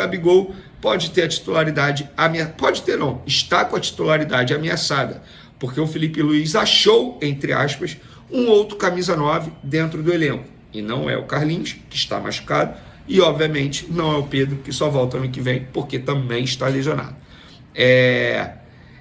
Gabigol pode ter a titularidade ameaçada, pode ter não, está com a titularidade ameaçada, porque o Felipe Luiz achou, entre aspas, um outro camisa 9 dentro do elenco, e não é o Carlinhos, que está machucado, e obviamente não é o Pedro, que só volta ano que vem, porque também está lesionado.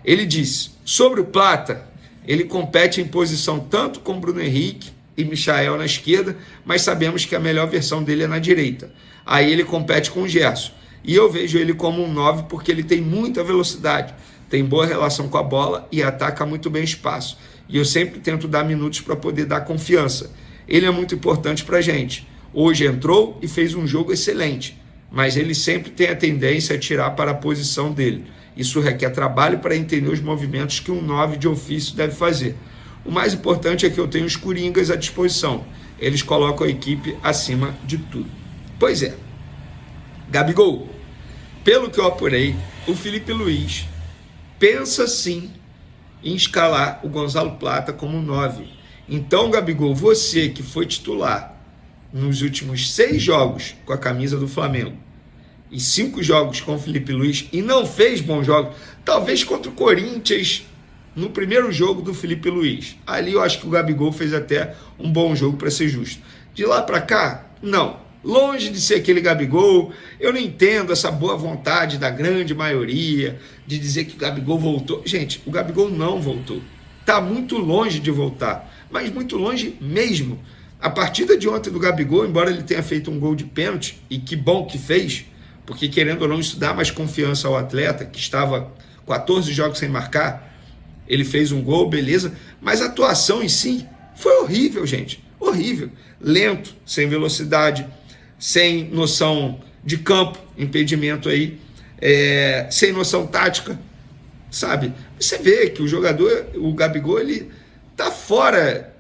Ele disse, sobre o Plata, ele compete em posição tanto com Bruno Henrique e Michael na esquerda, mas sabemos que a melhor versão dele é na direita. Aí ele compete com o Gerson. E eu vejo ele como um 9 porque ele tem muita velocidade, tem boa relação com a bola e ataca muito bem o espaço. E eu sempre tento dar minutos para poder dar confiança. Ele é muito importante para a gente. Hoje entrou e fez um jogo excelente, mas ele sempre tem a tendência a tirar para a posição dele. Isso requer trabalho para entender os movimentos que um 9 de ofício deve fazer. O mais importante é que eu tenho os coringas à disposição. Eles colocam a equipe acima de tudo. Pois é. Gabigol, pelo que eu apurei, o Felipe Luiz pensa sim em escalar o Gonzalo Plata como 9. Então, Gabigol, você que foi titular nos últimos 6 jogos com a camisa do Flamengo e 5 jogos com o Felipe Luiz e não fez bons jogos, talvez contra o Corinthians no primeiro jogo do Felipe Luiz. Ali eu acho que o Gabigol fez até um bom jogo, para ser justo. De lá para cá, não. Longe de ser aquele Gabigol, eu não entendo essa boa vontade da grande maioria de dizer que o Gabigol voltou. Gente, o Gabigol não voltou. Está muito longe de voltar, mas muito longe mesmo. A partida de ontem do Gabigol, embora ele tenha feito um gol de pênalti, e que bom que fez, porque querendo ou não, isso dá mais confiança ao atleta, que estava 14 jogos sem marcar, ele fez um gol, beleza, mas a atuação em si foi horrível, gente, horrível. Lento, sem velocidade, sem noção de campo, impedimento aí, sem noção tática, sabe? Você vê que o jogador, o Gabigol, ele tá fora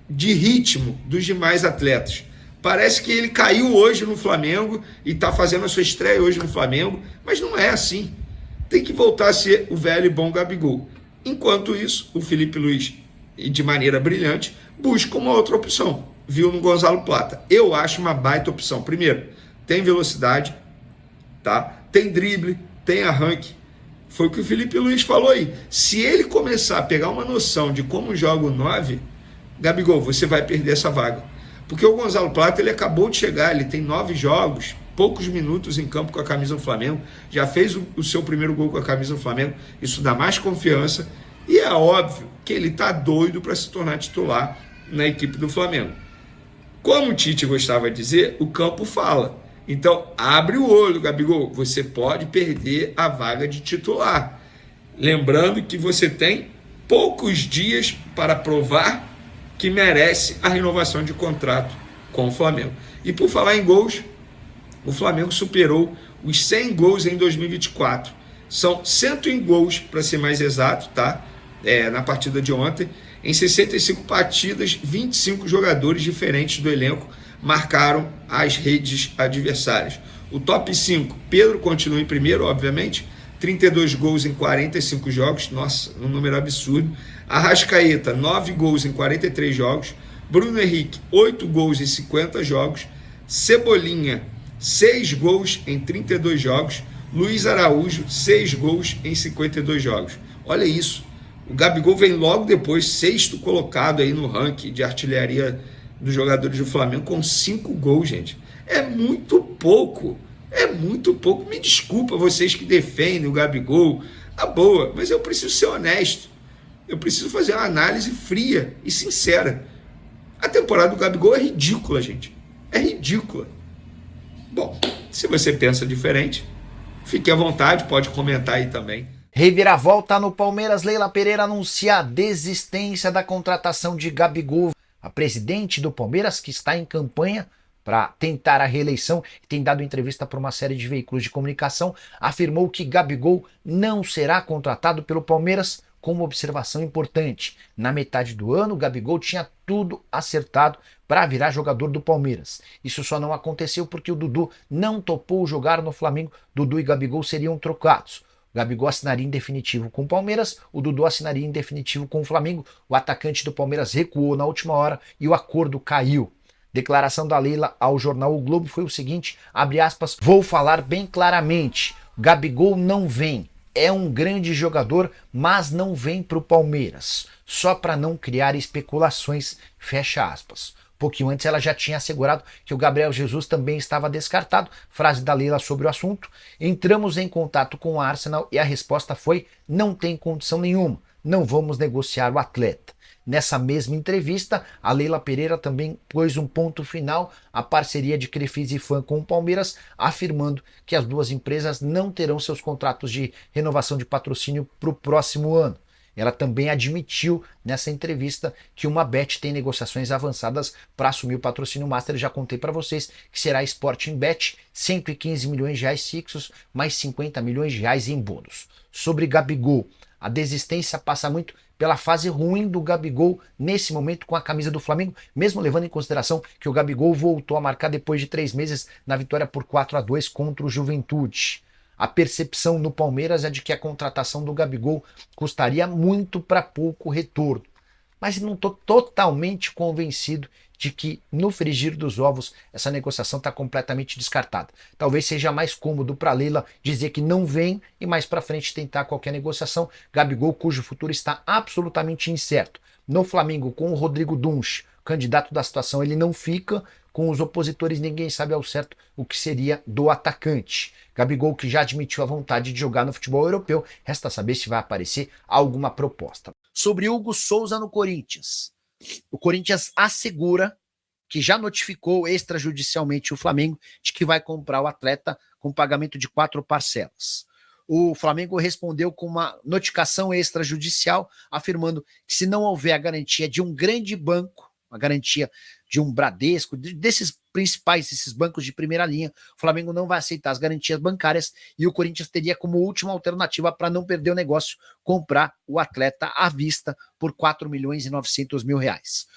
de ritmo dos demais atletas. Parece que ele caiu hoje no Flamengo e tá fazendo a sua estreia hoje no Flamengo, mas não é assim. Tem que voltar a ser o velho e bom Gabigol. Enquanto isso, o Felipe Luiz, de maneira brilhante, busca uma outra opção. Viu no Gonzalo Plata. Eu acho uma baita opção. Primeiro, tem velocidade, tá? Tem drible, tem arranque. Foi o que o Felipe Luiz falou aí. Se ele começar a pegar uma noção de como joga o 9, Gabigol, você vai perder essa vaga. Porque o Gonzalo Plata, ele acabou de chegar, ele tem 9 jogos, poucos minutos em campo com a camisa do Flamengo, já fez o seu primeiro gol com a camisa do Flamengo, isso dá mais confiança, e é óbvio que ele está doido para se tornar titular na equipe do Flamengo. Como o Tite gostava de dizer, o campo fala. Então, abre o olho, Gabigol, você pode perder a vaga de titular. Lembrando que você tem poucos dias para provar que merece a renovação de contrato com o Flamengo. E por falar em gols, o Flamengo superou os 100 gols em 2024. São 101 gols, para ser mais exato, tá? Na partida de ontem. Em 65 partidas, 25 jogadores diferentes do elenco marcaram as redes adversárias. O top 5, Pedro continua em primeiro, obviamente, 32 gols em 45 jogos, nossa, um número absurdo. Arrascaeta, 9 gols em 43 jogos. Bruno Henrique, 8 gols em 50 jogos. Cebolinha, 6 gols em 32 jogos. Luiz Araújo, 6 gols em 52 jogos. Olha isso. O Gabigol vem logo depois, 6º colocado aí no ranking de artilharia dos jogadores do Flamengo, com 5 gols, gente. É muito pouco. É muito pouco. Me desculpa vocês que defendem o Gabigol. Tá boa, mas eu preciso ser honesto. Eu preciso fazer uma análise fria e sincera. A temporada do Gabigol é ridícula, gente. É ridícula. Bom, se você pensa diferente, fique à vontade, pode comentar aí também. Reviravolta no Palmeiras, Leila Pereira anuncia a desistência da contratação de Gabigol. A presidente do Palmeiras, que está em campanha para tentar a reeleição e tem dado entrevista para uma série de veículos de comunicação, afirmou que Gabigol não será contratado pelo Palmeiras, com uma observação importante. Na metade do ano, o Gabigol tinha tudo acertado para virar jogador do Palmeiras. Isso só não aconteceu porque o Dudu não topou jogar no Flamengo. Dudu e Gabigol seriam trocados. O Gabigol assinaria em definitivo com o Palmeiras, o Dudu assinaria em definitivo com o Flamengo. O atacante do Palmeiras recuou na última hora e o acordo caiu. Declaração da Leila ao jornal O Globo foi o seguinte, abre aspas, vou falar bem claramente, Gabigol não vem, é um grande jogador, mas não vem para o Palmeiras, só para não criar especulações, fecha aspas. Pouquinho antes ela já tinha assegurado que o Gabriel Jesus também estava descartado, frase da Leila sobre o assunto, entramos em contato com o Arsenal e a resposta foi, não tem condição nenhuma, não vamos negociar o atleta. Nessa mesma entrevista, a Leila Pereira também pôs um ponto final à parceria de Crefisa e Fã com o Palmeiras, afirmando que as duas empresas não terão seus contratos de renovação de patrocínio para o próximo ano. Ela também admitiu nessa entrevista que uma Bet tem negociações avançadas para assumir o patrocínio Master. Já contei para vocês que será Sporting Bet, 115 milhões de reais fixos, mais 50 milhões de reais em bônus. Sobre Gabigol, a desistência passa muito pela fase ruim do Gabigol nesse momento com a camisa do Flamengo, mesmo levando em consideração que o Gabigol voltou a marcar depois de 3 meses na vitória por 4-2 contra o Juventude. A percepção no Palmeiras é de que a contratação do Gabigol custaria muito para pouco retorno. Mas não estou totalmente convencido de que no frigir dos ovos essa negociação está completamente descartada. Talvez seja mais cômodo para Leila dizer que não vem e mais para frente tentar qualquer negociação. Gabigol, cujo futuro está absolutamente incerto. No Flamengo, com o Rodrigo Dunch, candidato da situação, ele não fica. Com os opositores, ninguém sabe ao certo o que seria do atacante. Gabigol, que já admitiu a vontade de jogar no futebol europeu, resta saber se vai aparecer alguma proposta. Sobre Hugo Souza no Corinthians. O Corinthians assegura que já notificou extrajudicialmente o Flamengo de que vai comprar o atleta com pagamento de 4 parcelas. O Flamengo respondeu com uma notificação extrajudicial, afirmando que se não houver a garantia de um grande banco, a garantia de um Bradesco, desses principais, esses bancos de primeira linha, o Flamengo não vai aceitar as garantias bancárias e o Corinthians teria como última alternativa para não perder o negócio, comprar o atleta à vista por 4 milhões e 900 mil reais.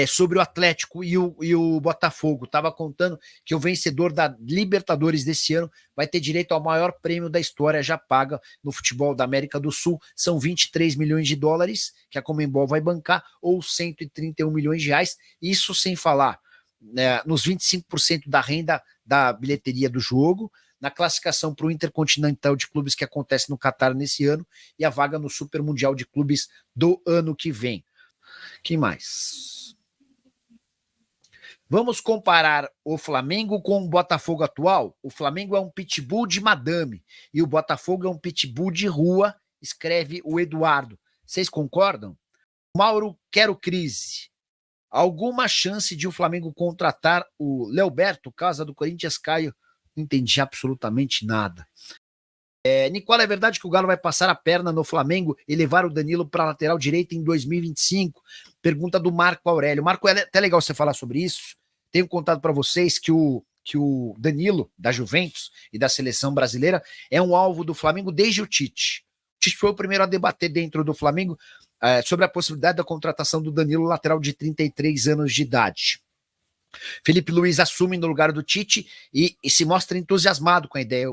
Sobre o Atlético e o Botafogo, estava contando que o vencedor da Libertadores desse ano vai ter direito ao maior prêmio da história já paga no futebol da América do Sul, são 23 milhões de dólares que a Conmebol vai bancar, ou 131 milhões de reais, isso sem falar nos 25% da renda da bilheteria do jogo, na classificação para o Intercontinental de Clubes que acontece no Catar nesse ano e a vaga no Super Mundial de Clubes do ano que vem. Que mais? Vamos comparar o Flamengo com o Botafogo atual? O Flamengo é um pitbull de madame e o Botafogo é um pitbull de rua, escreve o Eduardo. Vocês concordam? Mauro, quero crise. Alguma chance de o Flamengo contratar o Leoberto, casa do Corinthians, Caio? Não entendi absolutamente nada. Nicola, é verdade que o Galo vai passar a perna no Flamengo e levar o Danilo para a lateral direita em 2025? Pergunta do Marco Aurélio. Marco, é até legal você falar sobre isso. Tenho contado para vocês que o Danilo, da Juventus e da seleção brasileira, é um alvo do Flamengo desde o Tite. O Tite foi o primeiro a debater dentro do Flamengo sobre a possibilidade da contratação do Danilo, lateral de 33 anos de idade. Felipe Luiz assume no lugar do Tite e se mostra entusiasmado com a ideia.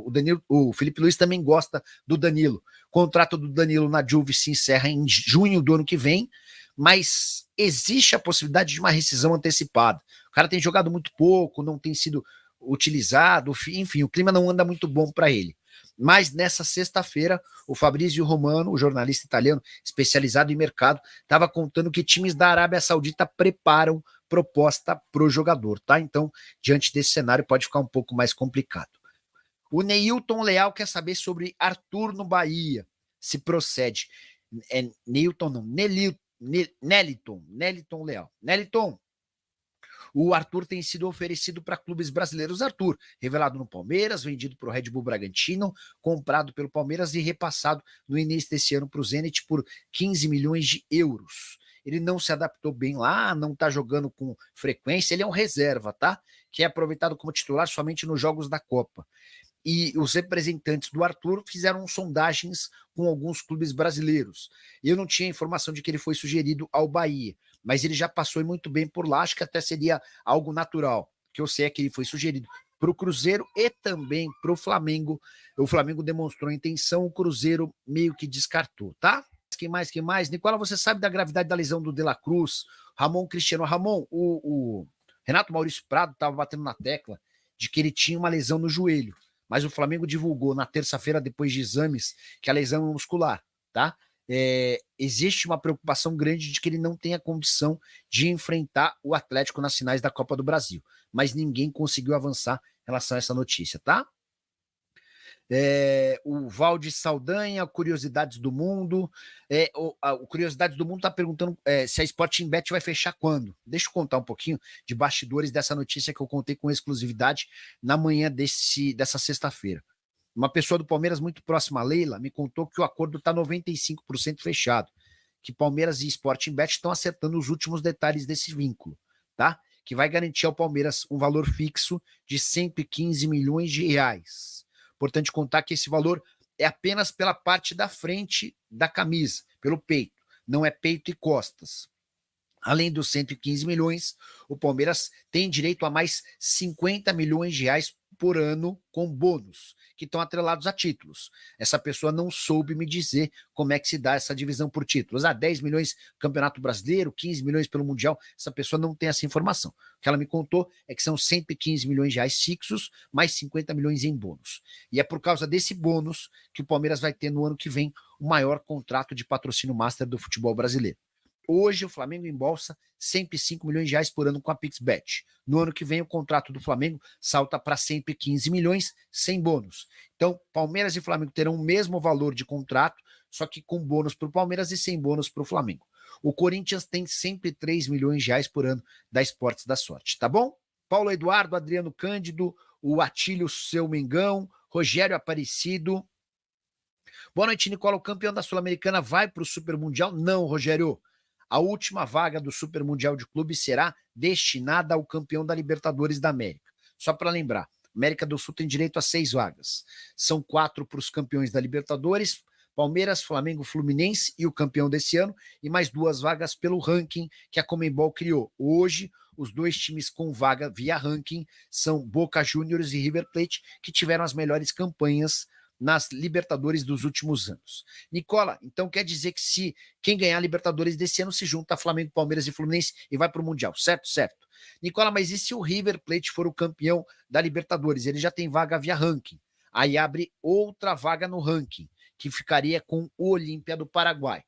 O Felipe Luiz também gosta do Danilo. O contrato do Danilo na Juve se encerra em junho do ano que vem, mas existe a possibilidade de uma rescisão antecipada. O cara tem jogado muito pouco, não tem sido utilizado, enfim, o clima não anda muito bom para ele. Mas nessa sexta-feira, o Fabrizio Romano, o jornalista italiano especializado em mercado, estava contando que times da Arábia Saudita preparam proposta para o jogador, tá? Então, diante desse cenário, pode ficar um pouco mais complicado. O Neilton Leal quer saber sobre Arthur no Bahia, se procede. Neilton não, Neliton Leal. Neliton, o Arthur tem sido oferecido para clubes brasileiros. Arthur, revelado no Palmeiras, vendido para o Red Bull Bragantino, comprado pelo Palmeiras e repassado no início desse ano para o Zenit por 15 milhões de euros. Ele não se adaptou bem lá, não tá jogando com frequência, ele é um reserva, tá? Que é aproveitado como titular somente nos jogos da Copa. E os representantes do Arthur fizeram sondagens com alguns clubes brasileiros. Eu não tinha informação de que ele foi sugerido ao Bahia, mas ele já passou muito bem por lá, acho que até seria algo natural. O que eu sei é que ele foi sugerido para o Cruzeiro e também para o Flamengo. O Flamengo demonstrou intenção, o Cruzeiro meio que descartou, tá? Quem mais? Nicola, você sabe da gravidade da lesão do De La Cruz? Ramon Cristiano. Ramon, o Renato Maurício Prado estava batendo na tecla de que ele tinha uma lesão no joelho, mas o Flamengo divulgou na terça-feira, depois de exames, que a lesão é muscular, tá? Existe uma preocupação grande de que ele não tenha condição de enfrentar o Atlético nas finais da Copa do Brasil, mas ninguém conseguiu avançar em relação a essa notícia, tá? O Valde Saldanha, Curiosidades do Mundo. O Curiosidades do Mundo está perguntando se a Sporting Bet vai fechar quando. Deixa eu contar um pouquinho de bastidores dessa notícia que eu contei com exclusividade na manhã dessa sexta-feira. Uma pessoa do Palmeiras muito próxima a Leila me contou que o acordo está 95% fechado, que Palmeiras e Sporting Bet estão acertando os últimos detalhes desse vínculo, tá? Que vai garantir ao Palmeiras um valor fixo de 115 milhões de reais. Importante contar que esse valor é apenas pela parte da frente da camisa, pelo peito, não é peito e costas. Além dos 115 milhões, o Palmeiras tem direito a mais 50 milhões de reais por ano com bônus, que estão atrelados a títulos. Essa pessoa não soube me dizer como é que se dá essa divisão por títulos. 10 milhões Campeonato Brasileiro, 15 milhões pelo Mundial, essa pessoa não tem essa informação. O que ela me contou é que são 115 milhões de reais fixos, mais 50 milhões em bônus. E é por causa desse bônus que o Palmeiras vai ter no ano que vem o maior contrato de patrocínio master do futebol brasileiro. Hoje o Flamengo embolsa 105 milhões de reais por ano com a PixBet. No ano que vem o contrato do Flamengo salta para 115 milhões sem bônus. Então Palmeiras e Flamengo terão o mesmo valor de contrato, só que com bônus para o Palmeiras e sem bônus para o Flamengo. O Corinthians tem 103 milhões de reais por ano da Esportes da Sorte, tá bom? Paulo Eduardo, Adriano Cândido, o Atílio Seu Mengão, Rogério Aparecido. Boa noite, Nicola. O campeão da Sul-Americana vai para o Super Mundial? Não, Rogério. A última vaga do Super Mundial de Clubes será destinada ao campeão da Libertadores da América. Só para lembrar, América do Sul tem direito a 6 vagas. São 4 para os campeões da Libertadores, Palmeiras, Flamengo, Fluminense e o campeão desse ano, e mais 2 vagas pelo ranking que a Conmebol criou. Hoje, os 2 times com vaga via ranking são Boca Juniors e River Plate, que tiveram as melhores campanhas nas Libertadores dos últimos anos. Nicola, então quer dizer que se quem ganhar a Libertadores desse ano se junta a Flamengo, Palmeiras e Fluminense e vai para o Mundial, certo? Certo. Nicola, mas e se o River Plate for o campeão da Libertadores? Ele já tem vaga via ranking. Aí abre outra vaga no ranking, que ficaria com o Olímpia do Paraguai.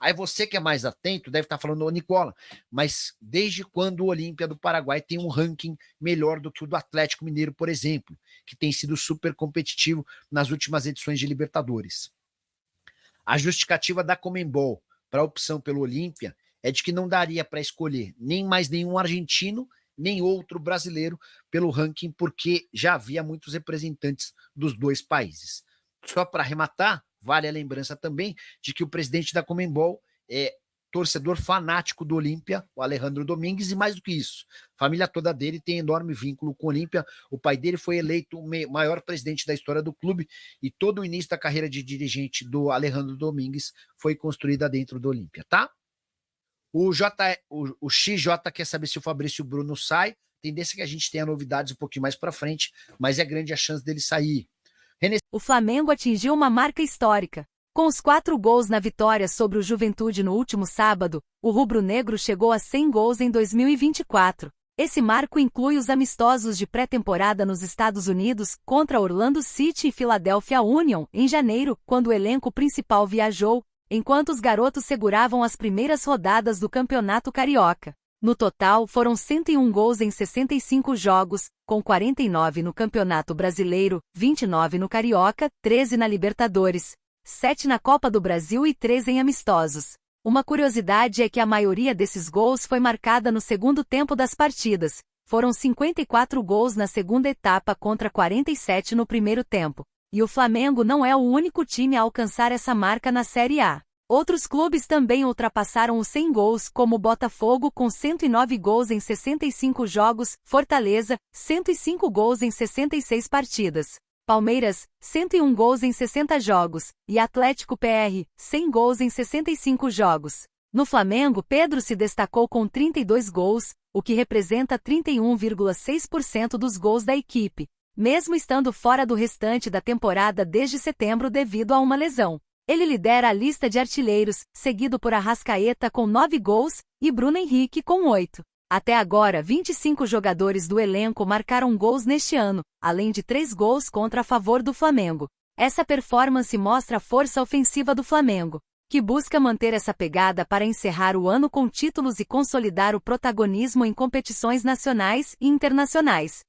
Aí você que é mais atento deve estar falando, ô Nicola, mas desde quando o Olímpia do Paraguai tem um ranking melhor do que o do Atlético Mineiro, por exemplo, que tem sido super competitivo nas últimas edições de Libertadores? A justificativa da Conmebol para a opção pelo Olímpia é de que não daria para escolher nem mais nenhum argentino, nem outro brasileiro pelo ranking, porque já havia muitos representantes dos 2 países. Só para arrematar, vale a lembrança também de que o presidente da Conmebol é torcedor fanático do Olímpia, o Alejandro Domingues, e mais do que isso, a família toda dele tem enorme vínculo com o Olímpia. O pai dele foi eleito o maior presidente da história do clube e todo o início da carreira de dirigente do Alejandro Domingues foi construída dentro do Olímpia, tá? O XJ quer saber se o Fabrício Bruno sai. Tendência que a gente tenha novidades um pouquinho mais para frente, mas é grande a chance dele sair. O Flamengo atingiu uma marca histórica. Com os 4 gols na vitória sobre o Juventude no último sábado, o rubro-negro chegou a 100 gols em 2024. Esse marco inclui os amistosos de pré-temporada nos Estados Unidos contra Orlando City e Philadelphia Union, em janeiro, quando o elenco principal viajou, enquanto os garotos seguravam as primeiras rodadas do Campeonato Carioca. No total, foram 101 gols em 65 jogos, com 49 no Campeonato Brasileiro, 29 no Carioca, 13 na Libertadores, 7 na Copa do Brasil e 3 em amistosos. Uma curiosidade é que a maioria desses gols foi marcada no segundo tempo das partidas. Foram 54 gols na segunda etapa contra 47 no primeiro tempo. E o Flamengo não é o único time a alcançar essa marca na Série A. Outros clubes também ultrapassaram os 100 gols, como o Botafogo com 109 gols em 65 jogos, Fortaleza, 105 gols em 66 partidas, Palmeiras, 101 gols em 60 jogos, e Atlético PR, 100 gols em 65 jogos. No Flamengo, Pedro se destacou com 32 gols, o que representa 31,6% dos gols da equipe, mesmo estando fora do restante da temporada desde setembro devido a uma lesão. Ele lidera a lista de artilheiros, seguido por Arrascaeta com 9 gols e Bruno Henrique com 8. Até agora, 25 jogadores do elenco marcaram gols neste ano, além de 3 gols contra a favor do Flamengo. Essa performance mostra a força ofensiva do Flamengo, que busca manter essa pegada para encerrar o ano com títulos e consolidar o protagonismo em competições nacionais e internacionais.